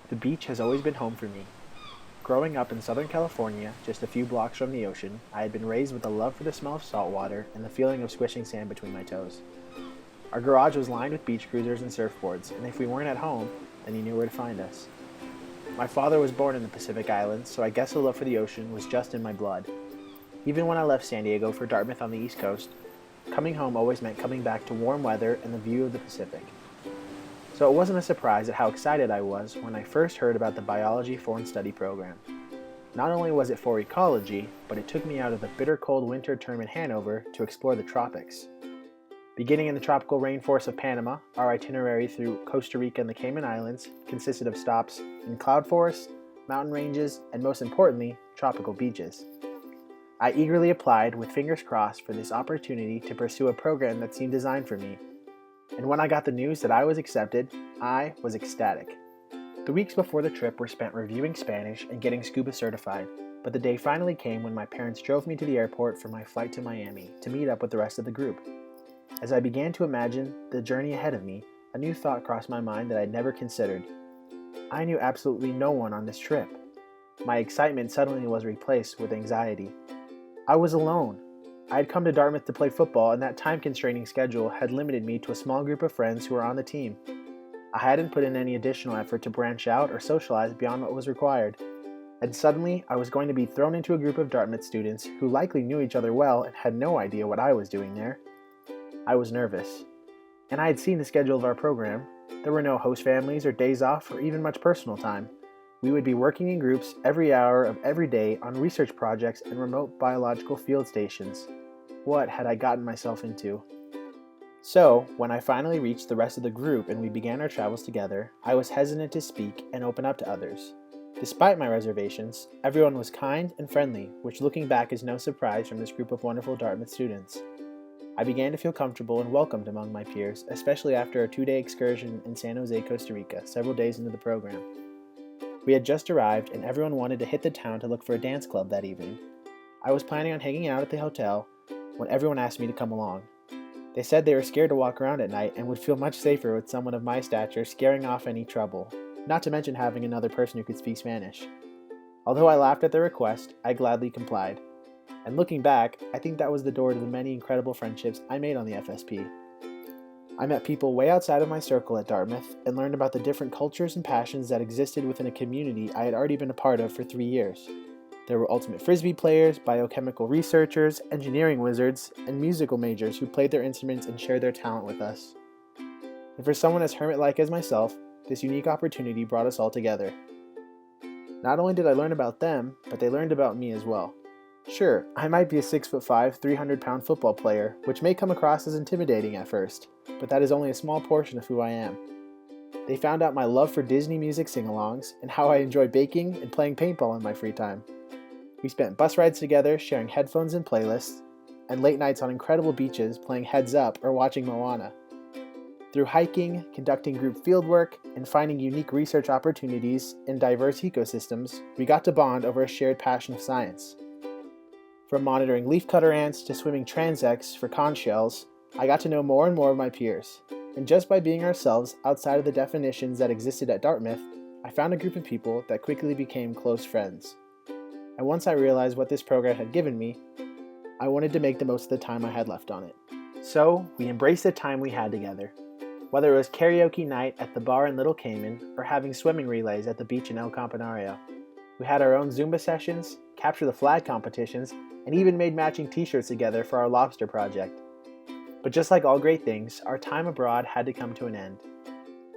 The beach has always been home for me. Growing up in Southern California, just a few blocks from the ocean, I had been raised with a love for the smell of salt water and the feeling of squishing sand between my toes. Our garage was lined with beach cruisers and surfboards, and if we weren't at home, then you knew where to find us. My father was born in the Pacific Islands, so I guess the love for the ocean was just in my blood. Even when I left San Diego for Dartmouth on the East Coast, coming home always meant coming back to warm weather and the view of the Pacific. So it wasn't a surprise at how excited I was when I first heard about the Biology Foreign Study program. Not only was it for ecology, but it took me out of the bitter cold winter term in Hanover to explore the tropics. Beginning in the tropical rainforests of Panama, our itinerary through Costa Rica and the Cayman Islands consisted of stops in cloud forests, mountain ranges, and most importantly, tropical beaches. I eagerly applied with fingers crossed for this opportunity to pursue a program that seemed designed for me. And when I got the news that I was accepted, I was ecstatic. The weeks before the trip were spent reviewing Spanish and getting scuba certified, but the day finally came when my parents drove me to the airport for my flight to Miami to meet up with the rest of the group. As I began to imagine the journey ahead of me, a new thought crossed my mind that I'd never considered. I knew absolutely no one on this trip. My excitement suddenly was replaced with anxiety. I was alone. I had come to Dartmouth to play football, and that time-constraining schedule had limited me to a small group of friends who were on the team. I hadn't put in any additional effort to branch out or socialize beyond what was required. And suddenly, I was going to be thrown into a group of Dartmouth students who likely knew each other well and had no idea what I was doing there. I was nervous. And I had seen the schedule of our program. There were no host families or days off or even much personal time. We would be working in groups every hour of every day on research projects and remote biological field stations. What had I gotten myself into? So, when I finally reached the rest of the group and we began our travels together, I was hesitant to speak and open up to others. Despite my reservations, everyone was kind and friendly, which looking back is no surprise from this group of wonderful Dartmouth students. I began to feel comfortable and welcomed among my peers, especially after a 2-day excursion in San Jose, Costa Rica, several days into the program. We had just arrived and everyone wanted to hit the town to look for a dance club that evening. I was planning on hanging out at the hotel when everyone asked me to come along. They said they were scared to walk around at night and would feel much safer with someone of my stature scaring off any trouble, not to mention having another person who could speak Spanish. Although I laughed at their request, I gladly complied. And looking back, I think that was the door to the many incredible friendships I made on the FSP. I met people way outside of my circle at Dartmouth and learned about the different cultures and passions that existed within a community I had already been a part of for 3 years. There were ultimate frisbee players, biochemical researchers, engineering wizards, and musical majors who played their instruments and shared their talent with us. And for someone as hermit-like as myself, this unique opportunity brought us all together. Not only did I learn about them, but they learned about me as well. Sure, I might be a 6'5", 300-pound football player, which may come across as intimidating at first, but that is only a small portion of who I am. They found out my love for Disney music sing-alongs and how I enjoy baking and playing paintball in my free time. We spent bus rides together, sharing headphones and playlists, and late nights on incredible beaches playing Heads Up or watching Moana. Through hiking, conducting group fieldwork, and finding unique research opportunities in diverse ecosystems, we got to bond over a shared passion of science. From monitoring leafcutter ants to swimming transects for conch shells, I got to know more and more of my peers. And just by being ourselves outside of the definitions that existed at Dartmouth, I found a group of people that quickly became close friends. And once I realized what this program had given me, I wanted to make the most of the time I had left on it. So, we embraced the time we had together. Whether it was karaoke night at the bar in Little Cayman or having swimming relays at the beach in El Campanario. We had our own Zumba sessions, capture the flag competitions, and even made matching t-shirts together for our lobster project. But just like all great things, our time abroad had to come to an end.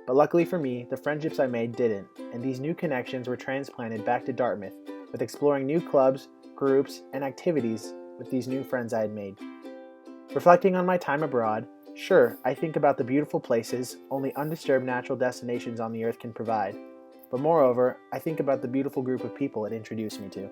But luckily for me, the friendships I made didn't, and these new connections were transplanted back to Dartmouth, with exploring new clubs, groups, and activities with these new friends I had made. Reflecting on my time abroad, sure, I think about the beautiful places only undisturbed natural destinations on the earth can provide, but moreover, I think about the beautiful group of people it introduced me to.